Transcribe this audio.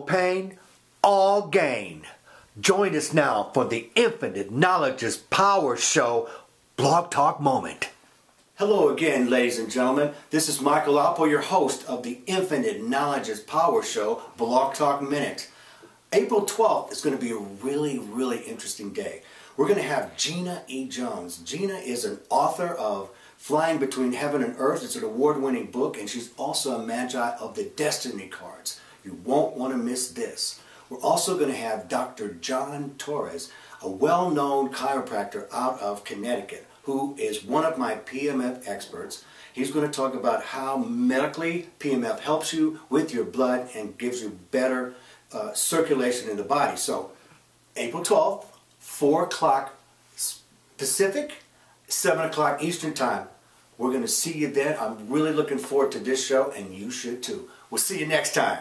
pain, all gain. Join us now for the Infinite Knowledge's Power Show Blog Talk Moment. Hello again, ladies and gentlemen. This is Michael Alpo, your host of the Infinite Knowledge's Power Show Blog Talk Minute. April 12th is going to be a really interesting day. We're going to have Gina E. Jones. Gina is an author of Flying Between Heaven and Earth. It's an award-winning book, and she's also a magi of the Destiny cards. You won't want to miss this. We're also going to have Dr. John Torres, a well-known chiropractor out of Connecticut, who is one of my PMF experts. He's going to talk about how medically PMF helps you with your blood and gives you better circulation in the body. So, April 12th, 4 o'clock Pacific, 7 o'clock Eastern Time. We're going to see you then. I'm really looking forward to this show, and you should too. We'll see you next time.